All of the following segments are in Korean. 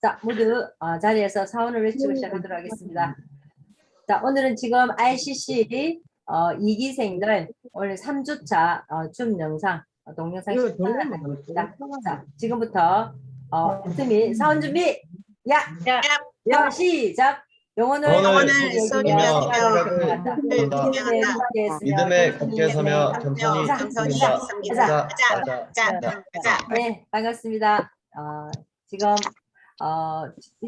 자, 모두 자리에서 사원을 외치고 시작하도록 하겠습니다. 자, 오늘은 지금 RCC 2기생들 오늘 3주차 줌 영상, 동영상 시작합니다. 자, 지금부터 틈이 사원 준비! 야, 시작! 영혼을 소리며 생각을 생각을 경영한다. 믿음에 굳게 서며 겸손히 섬긴다. 네, 반갑습니다.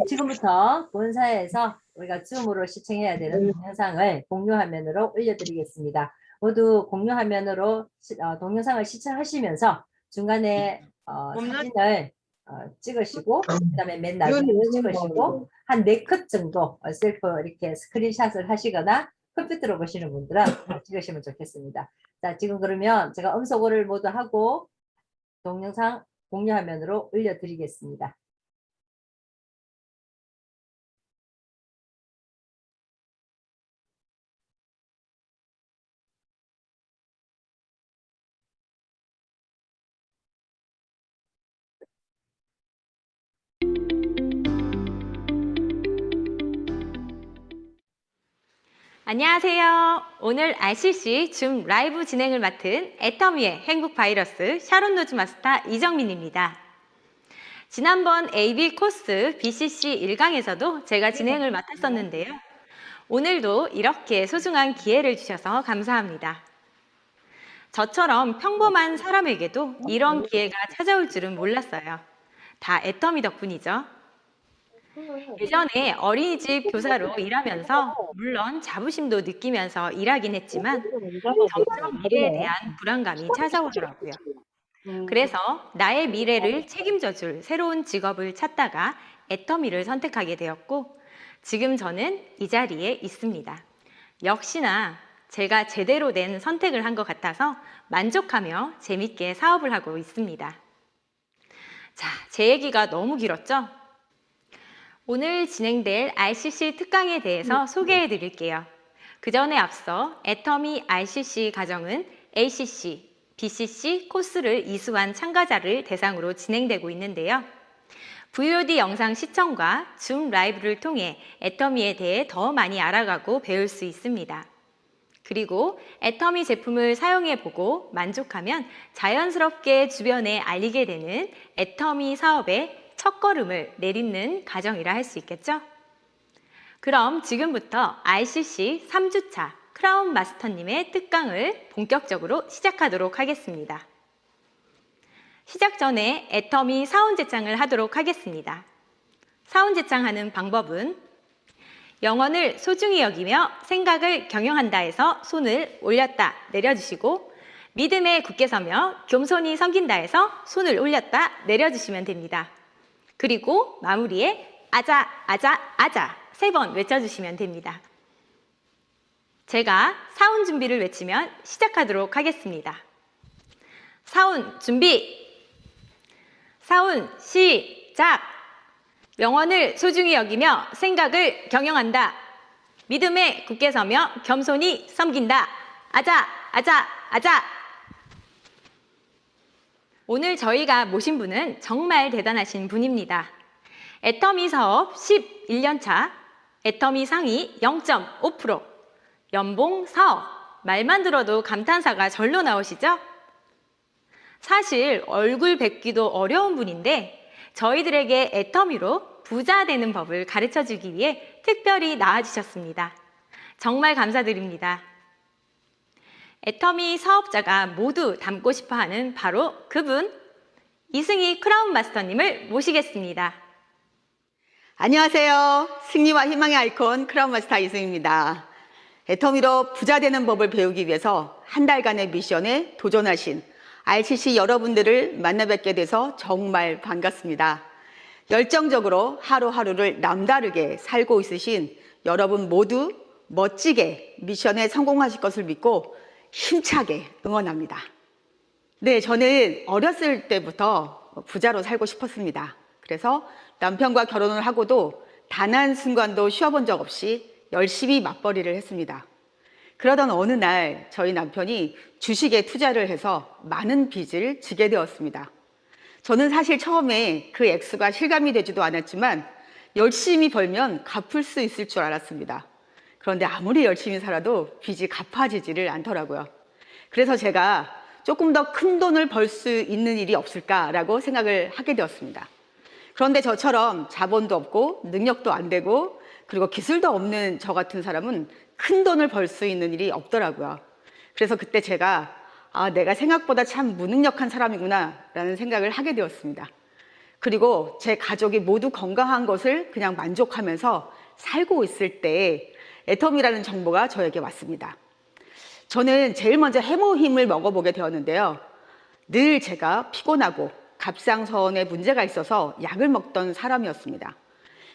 지금부터 본사에서 우리가 줌으로 시청해야 되는 동영상을 공유화면으로 올려드리겠습니다. 모두 공유화면으로 동영상을 시청하시면서 중간에 사진을 찍으시고, 그 다음에 맨 나중에 찍으시고, 한 4컷 정도 셀프 이렇게 스크린샷을 하시거나 컴퓨터로 보시는 분들은 찍으시면 좋겠습니다. 자, 지금 그러면 제가 음소거를 모두 하고 동영상 공유화면으로 올려드리겠습니다. 안녕하세요. 오늘 RCC 줌 라이브 진행을 맡은 애터미의 행복 바이러스 샤론 노즈 마스터 이정민입니다. 지난번 AB 코스 BCC 1강에서도 제가 진행을 맡았었는데요. 오늘도 이렇게 소중한 기회를 주셔서 감사합니다. 저처럼 평범한 사람에게도 이런 기회가 찾아올 줄은 몰랐어요. 다 애터미 덕분이죠. 예전에 어린이집 교사로 일하면서 물론 자부심도 느끼면서 일하긴 했지만 점점 미래에 대한 불안감이 찾아오더라고요. 그래서 나의 미래를 책임져 줄 새로운 직업을 찾다가 애터미를 선택하게 되었고 지금 저는 이 자리에 있습니다. 역시나 제가 제대로 된 선택을 한 것 같아서 만족하며 재밌게 사업을 하고 있습니다. 자, 제 얘기가 너무 길었죠? 오늘 진행될 RCC 특강에 대해서 소개해 드릴게요. 그 전에 앞서 애터미 RCC 과정은 ACC, BCC 코스를 이수한 참가자를 대상으로 진행되고 있는데요. VOD 영상 시청과 줌 라이브를 통해 애터미에 대해 더 많이 알아가고 배울 수 있습니다. 그리고 애터미 제품을 사용해보고 만족하면 자연스럽게 주변에 알리게 되는 애터미 사업의 첫걸음을 내딛는 과정이라 할 수 있겠죠? 그럼 지금부터 RCC 3주차 크라운 마스터님의 특강을 본격적으로 시작하도록 하겠습니다. 시작 전에 애터미 사운 제창을 하도록 하겠습니다. 사운 제창하는 방법은 영혼을 소중히 여기며 생각을 경영한다에서 손을 올렸다 내려주시고 믿음에 굳게 서며 겸손히 섬긴다에서 손을 올렸다 내려주시면 됩니다. 그리고 마무리에 아자, 아자, 아자 3번 외쳐주시면 됩니다. 제가 사운 준비를 외치면 시작하도록 하겠습니다. 사운 준비! 사운 시작! 영혼을 소중히 여기며 생각을 경영한다. 믿음에 굳게 서며 겸손히 섬긴다. 아자, 아자, 아자! 오늘 저희가 모신 분은 정말 대단하신 분입니다. 애터미 사업 11년차, 애터미 상위 0.5%, 연봉 4억, 말만 들어도 감탄사가 절로 나오시죠? 사실 얼굴 뵙기도 어려운 분인데 저희들에게 애터미로 부자 되는 법을 가르쳐주기 위해 특별히 나와주셨습니다. 정말 감사드립니다. 애터미 사업자가 모두 닮고 싶어하는 바로 그분, 이승희 크라운 마스터님을 모시겠습니다. 안녕하세요. 승리와 희망의 아이콘 크라운 마스터 이승희입니다. 애터미로 부자 되는 법을 배우기 위해서 한 달간의 미션에 도전하신 RCC 여러분들을 만나 뵙게 돼서 정말 반갑습니다. 열정적으로 하루하루를 남다르게 살고 있으신 여러분 모두 멋지게 미션에 성공하실 것을 믿고 힘차게 응원합니다. 네, 저는 어렸을 때부터 부자로 살고 싶었습니다. 그래서 남편과 결혼을 하고도 단 한순간도 쉬어본 적 없이 열심히 맞벌이를 했습니다. 그러던 어느 날 저희 남편이 주식에 투자를 해서 많은 빚을 지게 되었습니다. 저는 사실 처음에 그 액수가 실감이 되지도 않았지만 열심히 벌면 갚을 수 있을 줄 알았습니다. 그런데 아무리 열심히 살아도 빚이 갚아지지를 않더라고요. 그래서 제가 조금 더 큰 돈을 벌 수 있는 일이 없을까라고 생각을 하게 되었습니다. 그런데 저처럼 자본도 없고 능력도 안 되고 그리고 기술도 없는 저 같은 사람은 큰 돈을 벌 수 있는 일이 없더라고요. 그래서 그때 제가 내가 생각보다 참 무능력한 사람이구나 라는 생각을 하게 되었습니다. 그리고 제 가족이 모두 건강한 것을 그냥 만족하면서 살고 있을 때 애텀이라는 정보가 저에게 왔습니다. 저는 제일 먼저 해모힘을 먹어보게 되었는데요. 늘 제가 피곤하고 갑상선에 문제가 있어서 약을 먹던 사람이었습니다.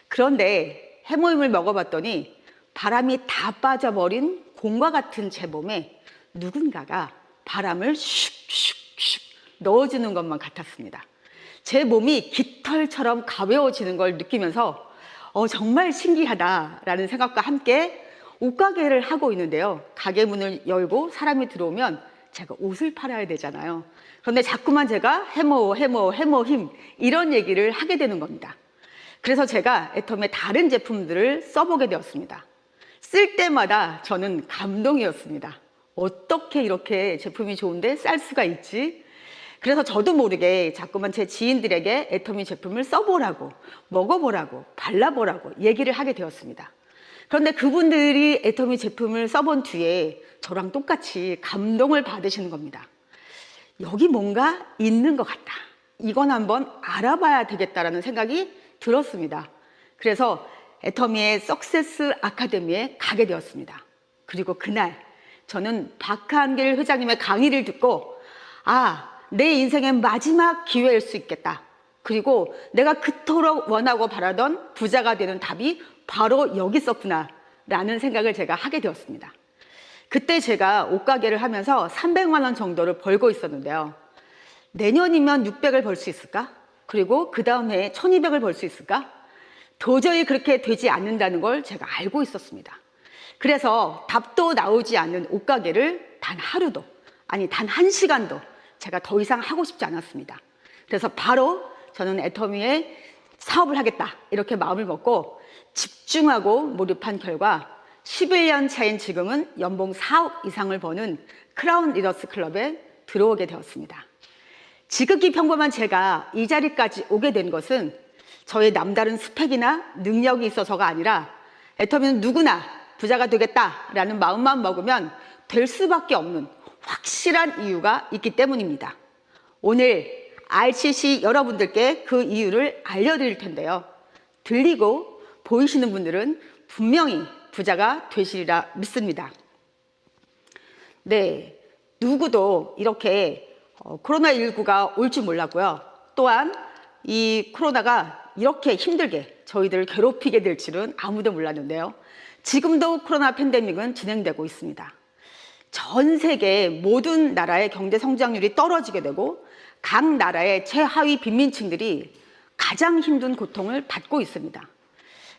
그런데 해모힘을 먹어봤더니 바람이 다 빠져버린 공과 같은 제 몸에 누군가가 바람을 슉슉슉 넣어주는 것만 같았습니다. 제 몸이 깃털처럼 가벼워지는 걸 느끼면서 정말 신기하다라는 생각과 함께 옷가게를 하고 있는데요. 가게 문을 열고 사람이 들어오면 제가 옷을 팔아야 되잖아요. 그런데 자꾸만 제가 해모힘 이런 얘기를 하게 되는 겁니다. 그래서 제가 애텀의 다른 제품들을 써보게 되었습니다. 쓸 때마다 저는 감동이었습니다. 어떻게 이렇게 제품이 좋은데 쌀 수가 있지? 그래서 저도 모르게 자꾸만 제 지인들에게 애터미 제품을 써보라고, 먹어보라고, 발라보라고 얘기를 하게 되었습니다. 그런데 그분들이 애터미 제품을 써본 뒤에 저랑 똑같이 감동을 받으시는 겁니다. 여기 뭔가 있는 것 같다. 이건 한번 알아봐야 되겠다라는 생각이 들었습니다. 그래서 애터미의 석세스 아카데미에 가게 되었습니다. 그리고 그날 저는 박한길 회장님의 강의를 듣고 내 인생의 마지막 기회일 수 있겠다. 그리고 내가 그토록 원하고 바라던 부자가 되는 답이 바로 여기 있었구나 라는 생각을 제가 하게 되었습니다. 그때 제가 옷가게를 하면서 300만 원 정도를 벌고 있었는데요. 내년이면 600을 벌 수 있을까? 그리고 그 다음 해에 1200을 벌 수 있을까? 도저히 그렇게 되지 않는다는 걸 제가 알고 있었습니다. 그래서 답도 나오지 않는 옷가게를 단 하루도, 아니 단 1시간도 제가 더 이상 하고 싶지 않았습니다. 그래서 바로 저는 애터미에 사업을 하겠다 이렇게 마음을 먹고 집중하고 몰입한 결과 11년 차인 지금은 연봉 4억 이상을 버는 크라운 리더스 클럽에 들어오게 되었습니다. 지극히 평범한 제가 이 자리까지 오게 된 것은 저의 남다른 스펙이나 능력이 있어서가 아니라 애터미는 누구나 부자가 되겠다라는 마음만 먹으면 될 수밖에 없는 확실한 이유가 있기 때문입니다. 오늘 RCC 여러분들께 그 이유를 알려드릴 텐데요. 들리고 보이시는 분들은 분명히 부자가 되시리라 믿습니다. 네, 누구도 이렇게 코로나19가 올 줄 몰랐고요. 또한 이 코로나가 이렇게 힘들게 저희들을 괴롭히게 될 줄은 아무도 몰랐는데요. 지금도 코로나 팬데믹은 진행되고 있습니다. 전 세계 모든 나라의 경제 성장률이 떨어지게 되고 각 나라의 최하위 빈민층들이 가장 힘든 고통을 받고 있습니다.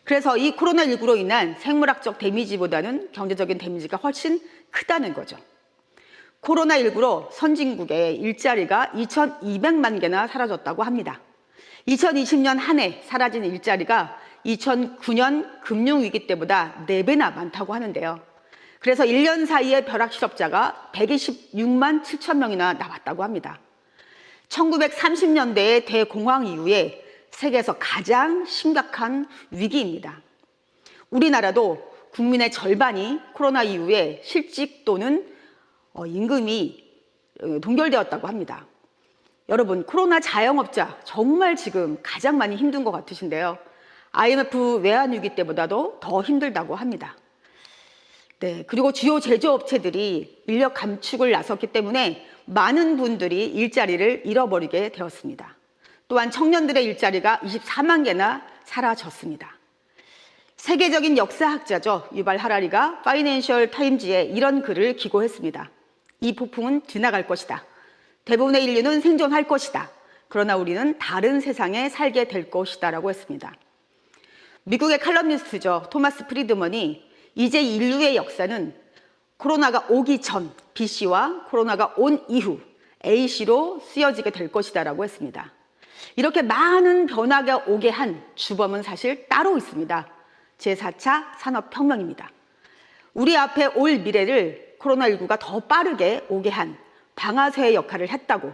그래서 이 코로나19로 인한 생물학적 데미지보다는 경제적인 데미지가 훨씬 크다는 거죠. 코로나19로 선진국의 일자리가 2200만 개나 사라졌다고 합니다. 2020년 한 해 사라진 일자리가 2009년 금융위기 때보다 4배나 많다고 하는데요. 그래서 1년 사이에 벼락실업자가 126만 7천 명이나 나왔다고 합니다. 1930년대의 대공황 이후에 세계에서 가장 심각한 위기입니다. 우리나라도 국민의 절반이 코로나 이후에 실직 또는 임금이 동결되었다고 합니다. 여러분, 코로나 자영업자 정말 지금 가장 많이 힘든 것 같으신데요. IMF 외환위기 때보다도 더 힘들다고 합니다. 네, 그리고 주요 제조업체들이 인력 감축을 나섰기 때문에 많은 분들이 일자리를 잃어버리게 되었습니다. 또한 청년들의 일자리가 24만 개나 사라졌습니다. 세계적인 역사학자죠. 유발 하라리가 파이낸셜 타임즈에 이런 글을 기고했습니다. 이 폭풍은 지나갈 것이다. 대부분의 인류는 생존할 것이다. 그러나 우리는 다른 세상에 살게 될 것이다 라고 했습니다. 미국의 칼럼니스트죠. 토마스 프리드먼이 이제 인류의 역사는 코로나가 오기 전 BC와 코로나가 온 이후 AC로 쓰여지게 될 것이다 라고 했습니다. 이렇게 많은 변화가 오게 한 주범은 사실 따로 있습니다. 제4차 산업혁명입니다. 우리 앞에 올 미래를 코로나19가 더 빠르게 오게 한 방아쇠의 역할을 했다고,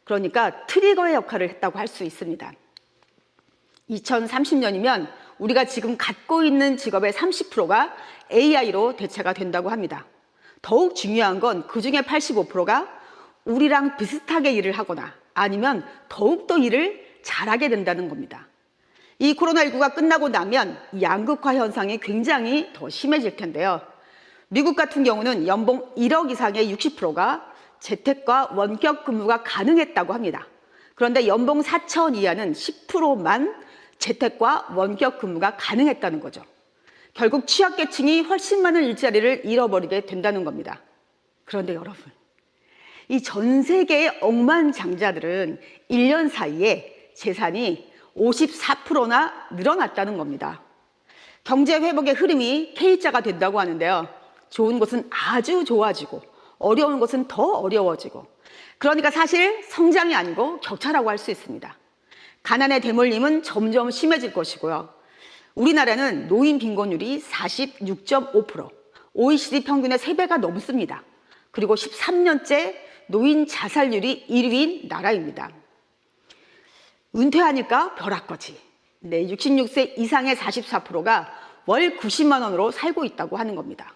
그러니까 트리거의 역할을 했다고 할 수 있습니다. 2030년이면 우리가 지금 갖고 있는 직업의 30%가 AI로 대체가 된다고 합니다. 더욱 중요한 건 그중에 85%가 우리랑 비슷하게 일을 하거나 아니면 더욱더 일을 잘하게 된다는 겁니다. 이 코로나19가 끝나고 나면 양극화 현상이 굉장히 더 심해질 텐데요. 미국 같은 경우는 연봉 1억 이상의 60%가 재택과 원격 근무가 가능했다고 합니다. 그런데 연봉 4천 이하는 10%만 재택과 원격 근무가 가능했다는 거죠. 결국 취약계층이 훨씬 많은 일자리를 잃어버리게 된다는 겁니다. 그런데 여러분, 이 전 세계의 억만장자들은 1년 사이에 재산이 54%나 늘어났다는 겁니다. 경제 회복의 흐름이 K자가 된다고 하는데요. 좋은 것은 아주 좋아지고 어려운 것은 더 어려워지고, 그러니까 사실 성장이 아니고 격차라고 할 수 있습니다. 가난의 대물림은 점점 심해질 것이고요. 우리나라는 노인 빈곤율이 46.5%, OECD 평균의 3배가 넘습니다. 그리고 13년째 노인 자살률이 1위인 나라입니다. 은퇴하니까 벼락거지. 66세 이상의 44%가 월 90만 원으로 살고 있다고 하는 겁니다.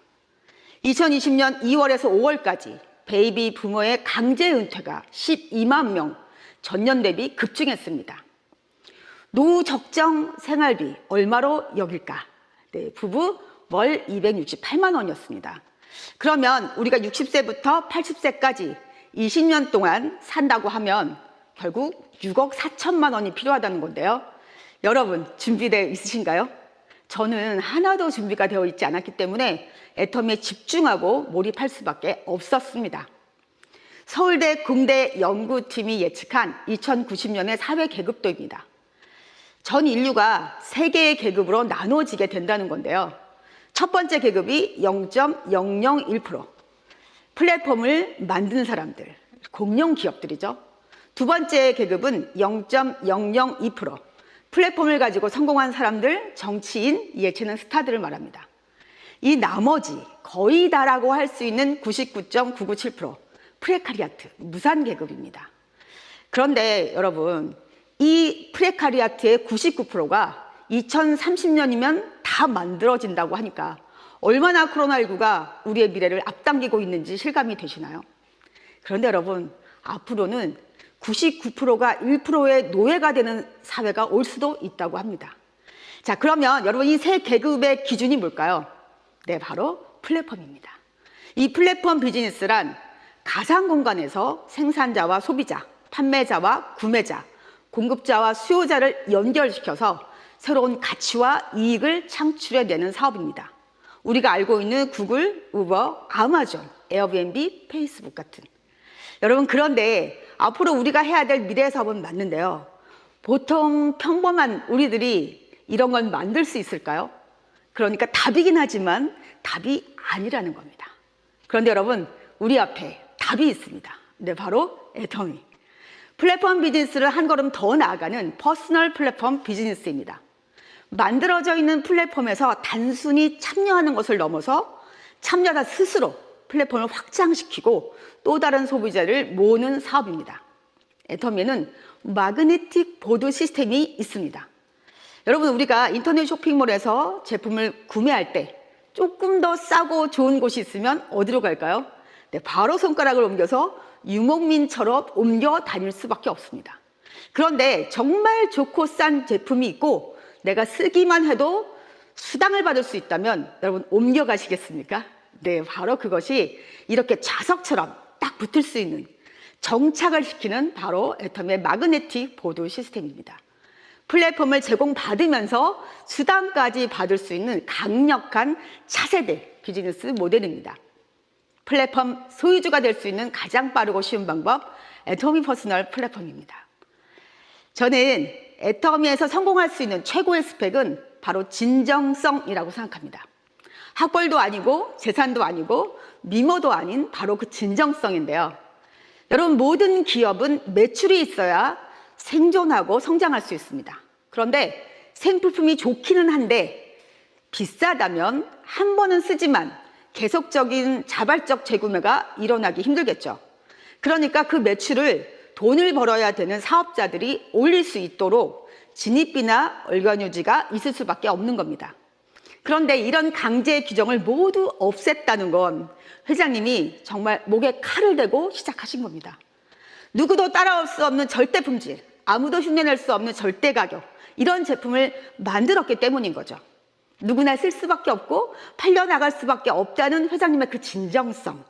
2020년 2월에서 5월까지 베이비 부모의 강제 은퇴가 12만 명, 전년 대비 급증했습니다. 노후 적정 생활비 얼마로 여길까? 부부 월 268만 원이었습니다. 그러면 우리가 60세부터 80세까지 20년 동안 산다고 하면 결국 6억 4천만 원이 필요하다는 건데요. 여러분, 준비되어 있으신가요? 저는 하나도 준비가 되어 있지 않았기 때문에 애터미에 집중하고 몰입할 수밖에 없었습니다. 서울대 공대 연구팀이 예측한 2090년의 사회 계급도입니다. 전 인류가 3개의 계급으로 나눠지게 된다는 건데요. 첫 번째 계급이 0.001%, 플랫폼을 만든 사람들, 공룡 기업들이죠. 두 번째 계급은 0.002%, 플랫폼을 가지고 성공한 사람들, 정치인, 예체능 스타들을 말합니다. 이 나머지 거의 다라고 할 수 있는 99.997%, 프레카리아트, 무산 계급입니다. 그런데 여러분, 이 프레카리아트의 99%가 2030년이면 다 만들어진다고 하니까 얼마나 코로나19가 우리의 미래를 앞당기고 있는지 실감이 되시나요? 그런데 여러분, 앞으로는 99%가 1%의 노예가 되는 사회가 올 수도 있다고 합니다. 자, 그러면 여러분, 이 세 계급의 기준이 뭘까요? 네, 바로 플랫폼입니다. 이 플랫폼 비즈니스란 가상 공간에서 생산자와 소비자, 판매자와 구매자, 공급자와 수요자를 연결시켜서 새로운 가치와 이익을 창출해내는 사업입니다. 우리가 알고 있는 구글, 우버, 아마존, 에어비앤비, 페이스북 같은. 여러분, 그런데 앞으로 우리가 해야 될 미래 사업은 맞는데요. 보통 평범한 우리들이 이런 건 만들 수 있을까요? 그러니까 답이긴 하지만 답이 아니라는 겁니다. 그런데 여러분, 우리 앞에 답이 있습니다. 네, 바로 애터미. 플랫폼 비즈니스를 한 걸음 더 나아가는 퍼스널 플랫폼 비즈니스입니다. 만들어져 있는 플랫폼에서 단순히 참여하는 것을 넘어서 참여자 스스로 플랫폼을 확장시키고 또 다른 소비자를 모으는 사업입니다. 애터미에는 마그네틱 보드 시스템이 있습니다. 여러분, 우리가 인터넷 쇼핑몰에서 제품을 구매할 때 조금 더 싸고 좋은 곳이 있으면 어디로 갈까요? 네, 바로 손가락을 옮겨서 유목민처럼 옮겨 다닐 수밖에 없습니다. 그런데 정말 좋고 싼 제품이 있고 내가 쓰기만 해도 수당을 받을 수 있다면 여러분, 옮겨가시겠습니까? 네, 바로 그것이 이렇게 자석처럼 딱 붙을 수 있는, 정착을 시키는 바로 애터미의 마그네틱 보드 시스템입니다. 플랫폼을 제공받으면서 수당까지 받을 수 있는 강력한 차세대 비즈니스 모델입니다. 플랫폼 소유주가 될 수 있는 가장 빠르고 쉬운 방법, 애터미 퍼스널 플랫폼입니다. 저는 애터미에서 성공할 수 있는 최고의 스펙은 바로 진정성이라고 생각합니다. 학벌도 아니고 재산도 아니고 미모도 아닌 바로 그 진정성인데요. 여러분, 모든 기업은 매출이 있어야 생존하고 성장할 수 있습니다. 그런데 생필품이 좋기는 한데 비싸다면 한 번은 쓰지만 계속적인 자발적 재구매가 일어나기 힘들겠죠. 그러니까 그 매출을 돈을 벌어야 되는 사업자들이 올릴 수 있도록 진입비나 얼간 유지가 있을 수밖에 없는 겁니다. 그런데 이런 강제 규정을 모두 없앴다는 건 회장님이 정말 목에 칼을 대고 시작하신 겁니다. 누구도 따라올 수 없는 절대 품질, 아무도 흉내낼 수 없는 절대 가격, 이런 제품을 만들었기 때문인 거죠. 누구나 쓸 수밖에 없고 팔려나갈 수밖에 없다는 회장님의 그 진정성,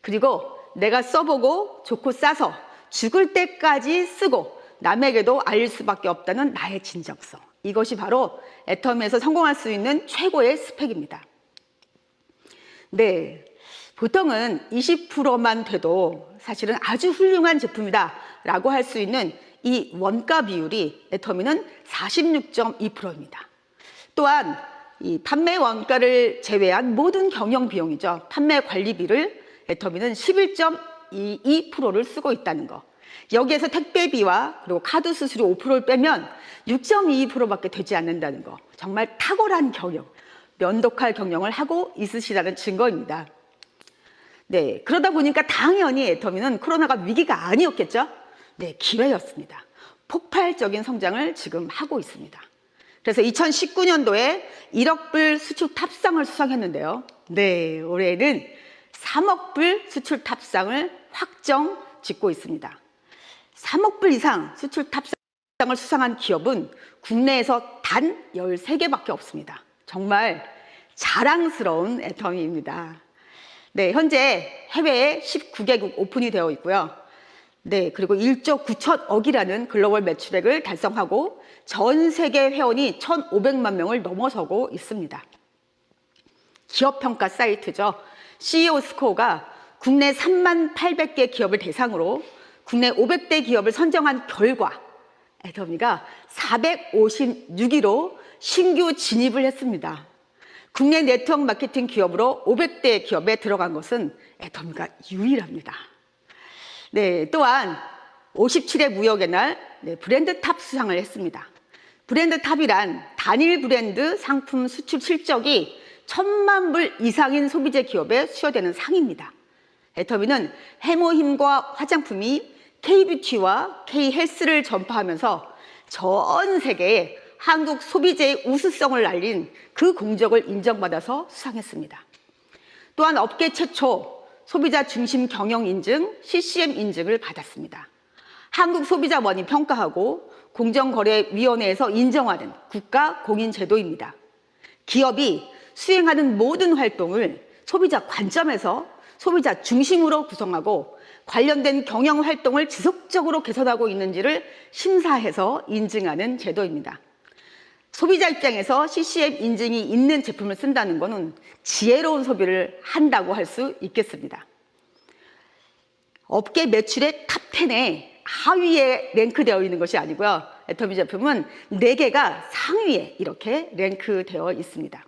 그리고 내가 써보고 좋고 싸서 죽을 때까지 쓰고 남에게도 알릴 수밖에 없다는 나의 진정성, 이것이 바로 애터미에서 성공할 수 있는 최고의 스펙입니다. 네, 보통은 20%만 돼도 사실은 아주 훌륭한 제품이다 라고 할 수 있는 이 원가 비율이 애터미는 46.2%입니다. 또한 이 판매 원가를 제외한 모든 경영 비용이죠. 판매 관리비를 애터미는 11.22%를 쓰고 있다는 거. 여기에서 택배비와 그리고 카드 수수료 5%를 빼면 6.22%밖에 되지 않는다는 거. 정말 탁월한 경영, 면도칼 경영을 하고 있으시다는 증거입니다. 네, 그러다 보니까 당연히 애터미는 코로나가 위기가 아니었겠죠? 네, 기회였습니다. 폭발적인 성장을 지금 하고 있습니다. 그래서 2019년도에 1억 불 수출 탑상을 수상했는데요. 네, 올해는 3억 불 수출 탑상을 확정 짓고 있습니다. 3억 불 이상 수출 탑상을 수상한 기업은 국내에서 단 13개밖에 없습니다. 정말 자랑스러운 애터미입니다. 네, 현재 해외에 19개국 오픈이 되어 있고요. 네, 그리고 1조 9천억이라는 글로벌 매출액을 달성하고 전 세계 회원이 1,500만 명을 넘어서고 있습니다. 기업 평가 사이트죠. CEO 스코어가 국내 3만 800개 기업을 대상으로 국내 500대 기업을 선정한 결과 애터미가 456위로 신규 진입을 했습니다. 국내 네트워크 마케팅 기업으로 500대 기업에 들어간 것은 애터미가 유일합니다. 네, 또한 57회 무역의 날 브랜드 탑 수상을 했습니다. 브랜드 탑이란 단일 브랜드 상품 수출 실적이 1,000만 불 이상인 소비재 기업에 수여되는 상입니다. 애터미는 해모힘과 화장품이 K뷰티와 K헬스를 전파하면서 전 세계에 한국 소비재의 우수성을 알린 그 공적을 인정받아서 수상했습니다. 또한 업계 최초 소비자 중심 경영 인증, CCM 인증을 받았습니다. 한국소비자원이 평가하고 공정거래위원회에서 인정하는 국가 공인 제도입니다. 기업이 수행하는 모든 활동을 소비자 관점에서 소비자 중심으로 구성하고 관련된 경영 활동을 지속적으로 개선하고 있는지를 심사해서 인증하는 제도입니다. 소비자 입장에서 CCM 인증이 있는 제품을 쓴다는 것은 지혜로운 소비를 한다고 할 수 있겠습니다. 업계 매출의 탑10에 하위에 랭크되어 있는 것이 아니고요. 애터미 제품은 4개가 상위에 이렇게 랭크되어 있습니다.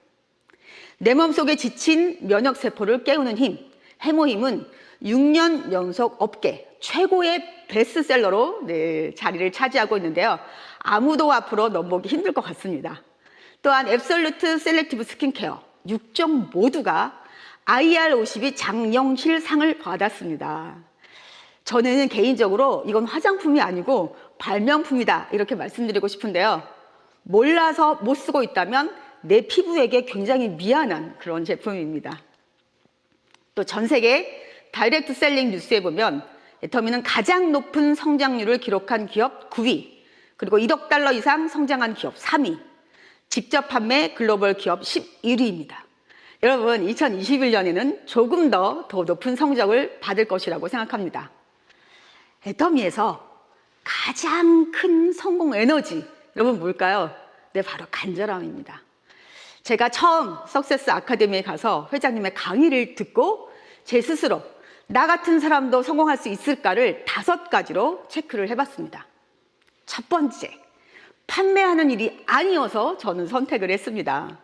내 몸속에 지친 면역세포를 깨우는 힘, 해모힘은 6년 연속 업계 최고의 베스트셀러로 자리를 차지하고 있는데요. 아무도 앞으로 넘보기 힘들 것 같습니다. 또한 앱솔루트 셀렉티브 스킨케어 6종 모두가 IR52 장영실 상을 받았습니다. 저는 개인적으로 이건 화장품이 아니고 발명품이다 이렇게 말씀드리고 싶은데요. 몰라서 못 쓰고 있다면 내 피부에게 굉장히 미안한 그런 제품입니다. 또 전 세계 다이렉트 셀링 뉴스에 보면 애터미는 가장 높은 성장률을 기록한 기업 9위, 그리고 1억 달러 이상 성장한 기업 3위, 직접 판매 글로벌 기업 11위입니다. 여러분, 2021년에는 조금 더 높은 성적을 받을 것이라고 생각합니다. 애터미에서 가장 큰 성공 에너지, 여러분 뭘까요? 네, 바로 간절함입니다. 제가 처음 석세스 아카데미에 가서 회장님의 강의를 듣고 제 스스로 나 같은 사람도 성공할 수 있을까를 5가지로 체크를 해봤습니다. 첫 번째, 판매하는 일이 아니어서 저는 선택을 했습니다.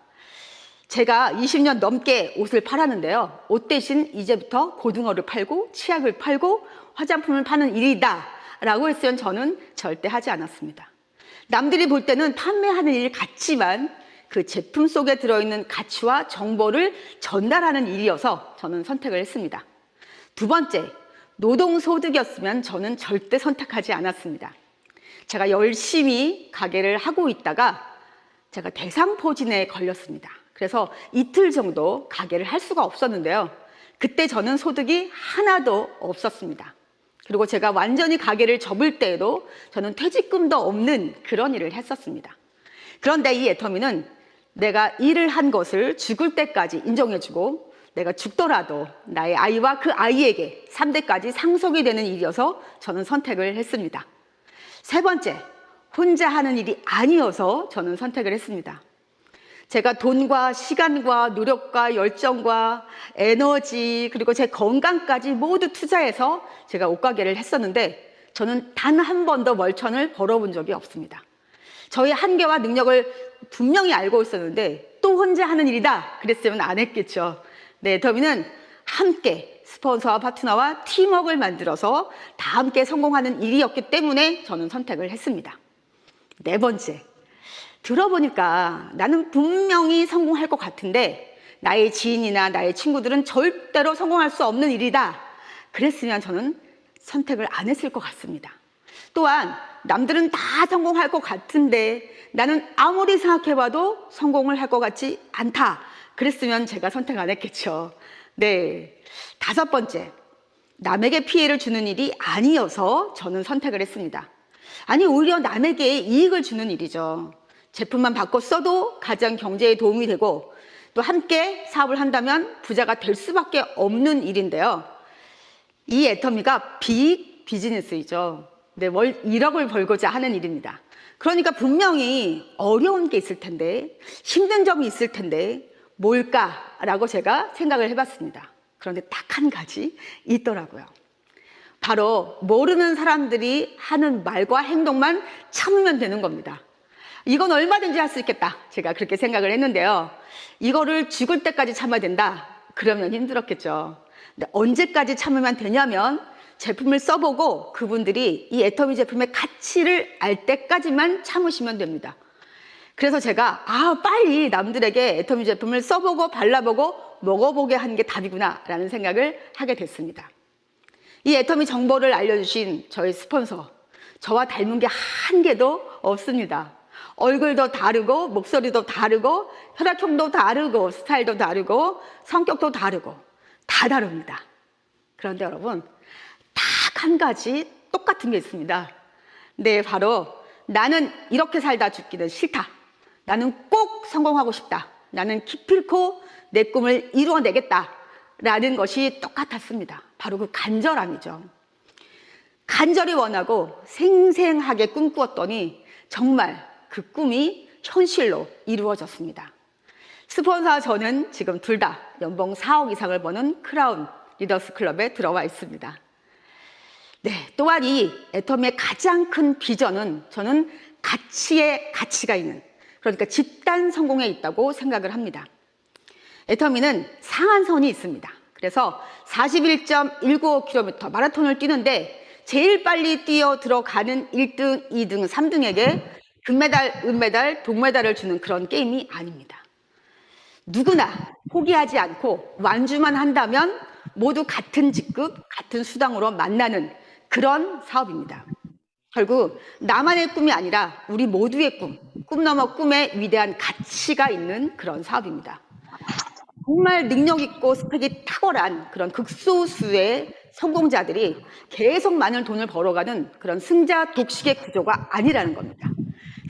제가 20년 넘게 옷을 팔았는데요. 옷 대신 이제부터 고등어를 팔고 치약을 팔고 화장품을 파는 일이다 라고 했으면 저는 절대 하지 않았습니다. 남들이 볼 때는 판매하는 일 같지만 그 제품 속에 들어있는 가치와 정보를 전달하는 일이어서 저는 선택을 했습니다. 두 번째, 노동소득이었으면 저는 절대 선택하지 않았습니다. 제가 열심히 가게를 하고 있다가 제가 대상포진에 걸렸습니다. 그래서 이틀 정도 가게를 할 수가 없었는데요. 그때 저는 소득이 하나도 없었습니다. 그리고 제가 완전히 가게를 접을 때에도 저는 퇴직금도 없는 그런 일을 했었습니다. 그런데 이 애터미는 내가 일을 한 것을 죽을 때까지 인정해주고 내가 죽더라도 나의 아이와 그 아이에게 3대까지 상속이 되는 일이어서 저는 선택을 했습니다. 세 번째, 혼자 하는 일이 아니어서 저는 선택을 했습니다. 제가 돈과 시간과 노력과 열정과 에너지 그리고 제 건강까지 모두 투자해서 제가 옷가게를 했었는데 저는 단 한 번도 월천을 벌어본 적이 없습니다. 저의 한계와 능력을 분명히 알고 있었는데 또 혼자 하는 일이다 그랬으면 안 했겠죠. 네, 더미는 함께 스폰서와 파트너와 팀워크를 만들어서 다 함께 성공하는 일이었기 때문에 저는 선택을 했습니다. 네 번째, 들어보니까 나는 분명히 성공할 것 같은데 나의 지인이나 나의 친구들은 절대로 성공할 수 없는 일이다. 그랬으면 저는 선택을 안 했을 것 같습니다. 또한 남들은 다 성공할 것 같은데 나는 아무리 생각해봐도 성공을 할 것 같지 않다. 그랬으면 제가 선택 안 했겠죠. 네, 다섯 번째, 남에게 피해를 주는 일이 아니어서 저는 선택을 했습니다. 아니, 오히려 남에게 이익을 주는 일이죠. 제품만 바꿔 써도 가정 경제에 도움이 되고 또 함께 사업을 한다면 부자가 될 수밖에 없는 일인데요. 이 애터미가 비즈니스이죠. 네, 월 1억을 벌고자 하는 일입니다. 그러니까 분명히 어려운 게 있을 텐데 힘든 점이 있을 텐데 뭘까라고 제가 생각을 해봤습니다. 그런데 딱 한 가지 있더라고요. 바로 모르는 사람들이 하는 말과 행동만 참으면 되는 겁니다. 이건 얼마든지 할 수 있겠다. 제가 그렇게 생각을 했는데요. 이거를 죽을 때까지 참아야 된다. 그러면 힘들었겠죠. 근데 언제까지 참으면 되냐면 제품을 써보고 그분들이 이 애터미 제품의 가치를 알 때까지만 참으시면 됩니다. 그래서 제가 빨리 남들에게 애터미 제품을 써보고 발라보고 먹어보게 하는 게 답이구나 라는 생각을 하게 됐습니다. 이 애터미 정보를 알려주신 저희 스폰서, 저와 닮은 게 한 개도 없습니다. 얼굴도 다르고 목소리도 다르고 혈액형도 다르고 스타일도 다르고 성격도 다르고 다 다릅니다. 그런데 여러분, 딱 한 가지 똑같은 게 있습니다. 네, 바로 나는 이렇게 살다 죽기는 싫다. 나는 꼭 성공하고 싶다. 나는 기필코 내 꿈을 이루어내겠다. 라는 것이 똑같았습니다. 바로 그 간절함이죠. 간절히 원하고 생생하게 꿈꾸었더니 정말 그 꿈이 현실로 이루어졌습니다. 스폰서와 저는 지금 둘 다 연봉 4억 이상을 버는 크라운 리더스 클럽에 들어와 있습니다. 네, 또한 이 애터미의 가장 큰 비전은 저는 가치에 가치가 있는, 그러니까 집단 성공에 있다고 생각을 합니다. 애터미는 상한선이 있습니다. 그래서 41.195km 마라톤을 뛰는데 제일 빨리 뛰어 들어가는 1등, 2등, 3등에게 금메달, 은메달, 동메달을 주는 그런 게임이 아닙니다. 누구나 포기하지 않고 완주만 한다면 모두 같은 직급, 같은 수당으로 만나는 그런 사업입니다. 결국 나만의 꿈이 아니라 우리 모두의 꿈, 꿈 넘어 꿈에 위대한 가치가 있는 그런 사업입니다. 정말 능력 있고 스펙이 탁월한 그런 극소수의 성공자들이 계속 많은 돈을 벌어가는 그런 승자 독식의 구조가 아니라는 겁니다.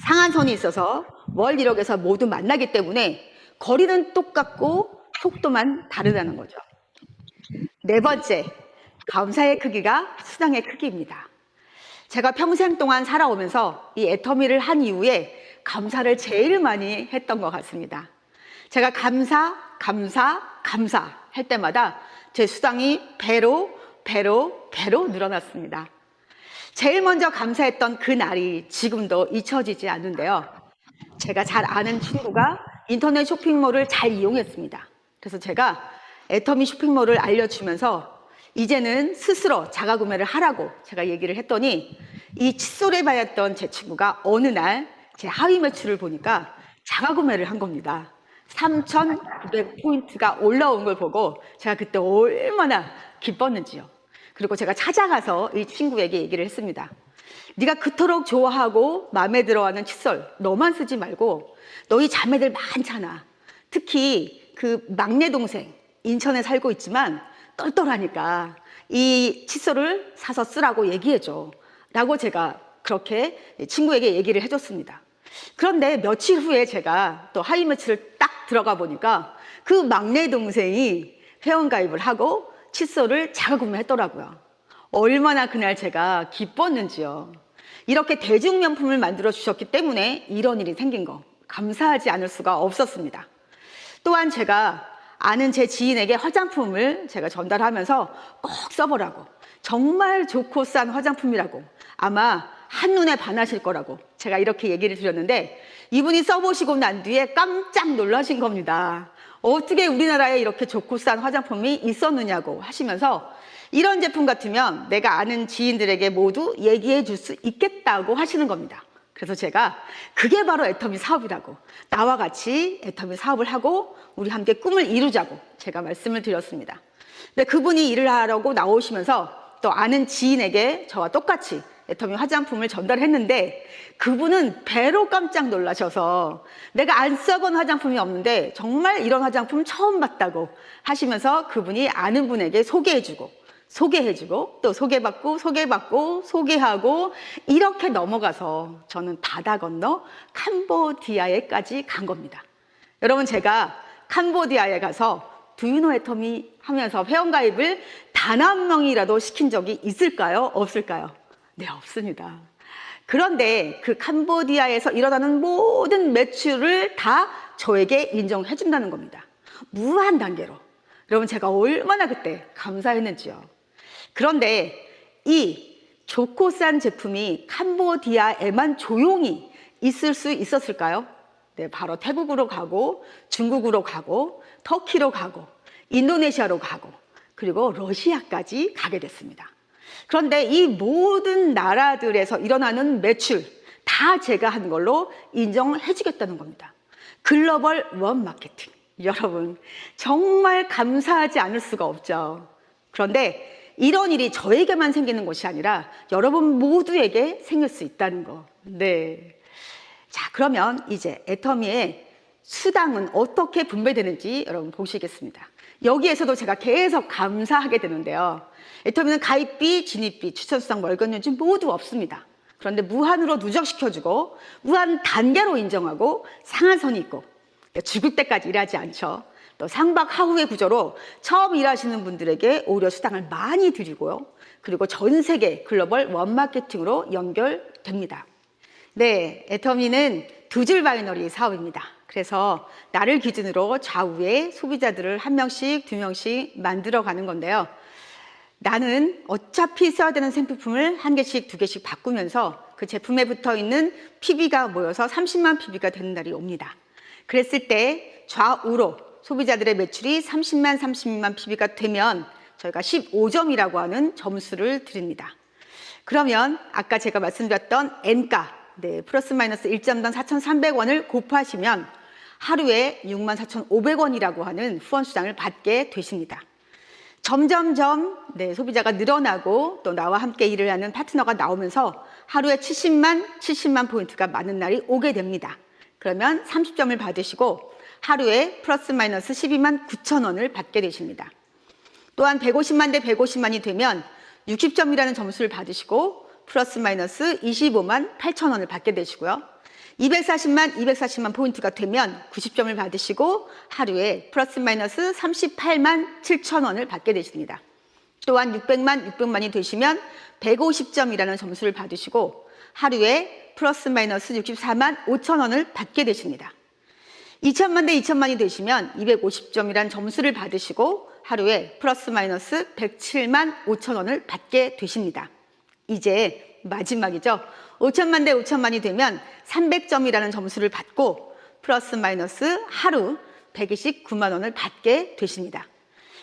상한선이 있어서 월 1억에서 모두 만나기 때문에 거리는 똑같고 속도만 다르다는 거죠. 네 번째, 감사의 크기가 수당의 크기입니다. 제가 평생 동안 살아오면서 이 애터미를 한 이후에 감사를 제일 많이 했던 것 같습니다. 제가 감사 할 때마다 제 수당이 배로 늘어났습니다. 제일 먼저 감사했던 그 날이 지금도 잊혀지지 않는데요. 제가 잘 아는 친구가 인터넷 쇼핑몰을 잘 이용했습니다. 그래서 제가 애터미 쇼핑몰을 알려주면서 이제는 스스로 자가 구매를 하라고 제가 얘기를 했더니 이 칫솔에 받았던 제 친구가 어느 날 제 하위 매출을 보니까 자가 구매를 한 겁니다. 3,900포인트가 올라온 걸 보고 제가 그때 얼마나 기뻤는지요. 그리고 제가 찾아가서 이 친구에게 얘기를 했습니다. 네가 그토록 좋아하고 마음에 들어하는 칫솔 너만 쓰지 말고 너희 자매들 많잖아. 특히 그 막내 동생 인천에 살고 있지만 똘똘하니까 이 칫솔을 사서 쓰라고 얘기해줘 라고 제가 그렇게 친구에게 얘기를 해줬습니다. 그런데 며칠 후에 제가 또 하위 매출을 딱 들어가 보니까 그 막내 동생이 회원가입을 하고 칫솔을 자가 구매했더라고요. 얼마나 그날 제가 기뻤는지요. 이렇게 대중명품을 만들어 주셨기 때문에 이런 일이 생긴 거 감사하지 않을 수가 없었습니다. 또한 제가 아는 제 지인에게 화장품을 제가 전달하면서 꼭 써보라고, 정말 좋고 싼 화장품이라고, 아마 한눈에 반하실 거라고 제가 이렇게 얘기를 드렸는데 이분이 써보시고 난 뒤에 깜짝 놀라신 겁니다. 어떻게 우리나라에 이렇게 좋고 싼 화장품이 있었느냐고 하시면서 이런 제품 같으면 내가 아는 지인들에게 모두 얘기해 줄 수 있겠다고 하시는 겁니다. 그래서 제가 그게 바로 애터미 사업이라고, 나와 같이 애터미 사업을 하고 우리 함께 꿈을 이루자고 제가 말씀을 드렸습니다. 근데 그분이 일을 하려고 나오시면서 또 아는 지인에게 저와 똑같이 애터미 화장품을 전달했는데 그분은 배로 깜짝 놀라셔서 내가 안 써본 화장품이 없는데 정말 이런 화장품 처음 봤다고 하시면서 그분이 아는 분에게 소개해주고 또 소개받고 소개하고 이렇게 넘어가서 저는 바다 건너 캄보디아에까지 간 겁니다. 여러분, 제가 캄보디아에 가서 Do you know 애터미 하면서 회원가입을 단 한 명이라도 시킨 적이 있을까요? 없을까요? 네, 없습니다. 그런데 그 캄보디아에서 일어나는 모든 매출을 다 저에게 인정해 준다는 겁니다. 무한 단계로. 여러분, 제가 얼마나 그때 감사했는지요. 그런데 이 좋고 싼 제품이 캄보디아에만 조용히 있을 수 있었을까요? 네, 바로 태국으로 가고 중국으로 가고 터키로 가고 인도네시아로 가고 그리고 러시아까지 가게 됐습니다. 그런데 이 모든 나라들에서 일어나는 매출 다 제가 한 걸로 인정해 주겠다는 겁니다. 글로벌 원 마케팅. 여러분, 정말 감사하지 않을 수가 없죠. 그런데 이런 일이 저에게만 생기는 것이 아니라 여러분 모두에게 생길 수 있다는 거. 네. 자, 그러면 이제 애터미의 수당은 어떻게 분배되는지 여러분 보시겠습니다. 여기에서도 제가 계속 감사하게 되는데요. 애터미는 가입비, 진입비, 추천수당, 월급연금 모두 없습니다. 그런데 무한으로 누적시켜주고 무한 단계로 인정하고 상한선이 있고 죽을 때까지 일하지 않죠. 또 상박하후의 구조로 처음 일하시는 분들에게 오히려 수당을 많이 드리고요. 그리고 전 세계 글로벌 원마케팅으로 연결됩니다. 네, 애터미는 두 줄 바이너리 사업입니다. 그래서 나를 기준으로 좌우에 소비자들을 한 명씩, 두 명씩 만들어 가는 건데요. 나는 어차피 써야 되는 생필품을 한 개씩, 두 개씩 바꾸면서 그 제품에 붙어 있는 PB가 모여서 30만 PB가 되는 날이 옵니다. 그랬을 때 좌우로 소비자들의 매출이 30만 PB가 되면 저희가 15점이라고 하는 점수를 드립니다. 그러면 아까 제가 말씀드렸던 N가, 네, 플러스 마이너스 1점당 4,300원을 곱하시면 하루에 64,500원이라고 하는 후원수당을 받게 되십니다. 점점점 네, 소비자가 늘어나고 또 나와 함께 일을 하는 파트너가 나오면서 하루에 70만 포인트가 많은 날이 오게 됩니다. 그러면 30점을 받으시고 하루에 플러스 마이너스 12만 9천 원을 받게 되십니다. 또한 150만 대 150만이 되면 60점이라는 점수를 받으시고 플러스 마이너스 25만 8천 원을 받게 되시고요. 240만 포인트가 되면 90점을 받으시고 하루에 플러스 마이너스 38만 7천 원을 받게 되십니다. 또한 600만이 되시면 150점이라는 점수를 받으시고 하루에 플러스 마이너스 64만 5천 원을 받게 되십니다. 2천만 대 2천만이 되시면 250점이라는 점수를 받으시고 하루에 플러스 마이너스 107만 5천 원을 받게 되십니다. 이제 마지막이죠. 5천만 대 5천만이 되면 300점이라는 점수를 받고 플러스 마이너스 하루 129만 원을 받게 되십니다.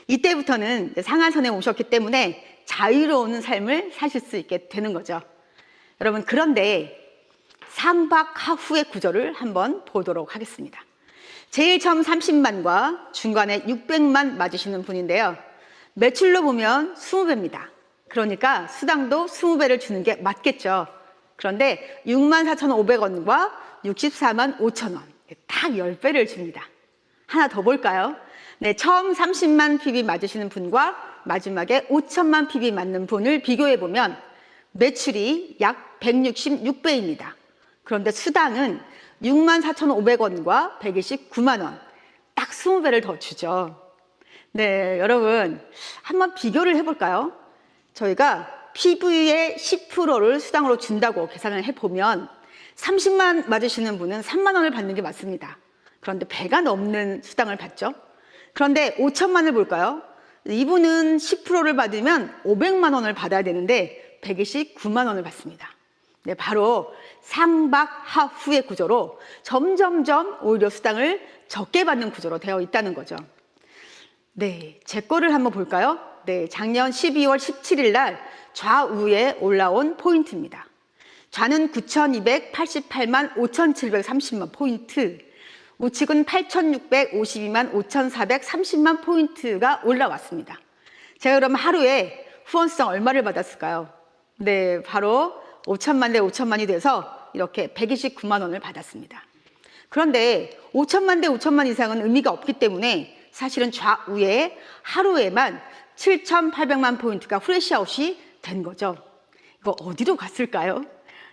이때부터는 상한선에 오셨기 때문에 자유로운 삶을 사실 수 있게 되는 거죠. 여러분, 그런데 상박하후의 구조를 한번 보도록 하겠습니다. 제일 처음 30만과 중간에 600만 맞으시는 분인데요. 매출로 보면 20배입니다. 그러니까 수당도 20배를 주는 게 맞겠죠. 그런데 64,500원과 64만 5천원, 딱 10배를 줍니다. 하나 더 볼까요? 네, 처음 30만 PB 맞으시는 분과 마지막에 5천만 PB 맞는 분을 비교해 보면 매출이 약 166배입니다. 그런데 수당은 64,500원과 129만원, 딱 20배를 더 주죠. 네, 여러분 한번 비교를 해볼까요? 저희가 PV의 10%를 수당으로 준다고 계산을 해보면 30만 맞으시는 분은 3만 원을 받는 게 맞습니다. 그런데 배가 넘는 수당을 받죠. 그런데 5천만을 볼까요? 이분은 10%를 받으면 500만 원을 받아야 되는데 129만 원을 받습니다. 네, 바로 상박하후의 구조로 점점점 오히려 수당을 적게 받는 구조로 되어 있다는 거죠. 네, 제 거를 한번 볼까요? 네, 작년 12월 17일 날 좌우에 올라온 포인트입니다. 좌는 9,288만 5,730만 포인트, 우측은 8,652만 5,430만 포인트가 올라왔습니다. 제가 그럼 하루에 후원수당 얼마를 받았을까요? 네, 바로 5천만 대 5천만이 돼서 이렇게 129만 원을 받았습니다. 그런데 5천만 대 5천만 이상은 의미가 없기 때문에 사실은 좌우에 하루에만 7,800만 포인트가 프레시아웃이 된 거죠. 이거 어디로 갔을까요?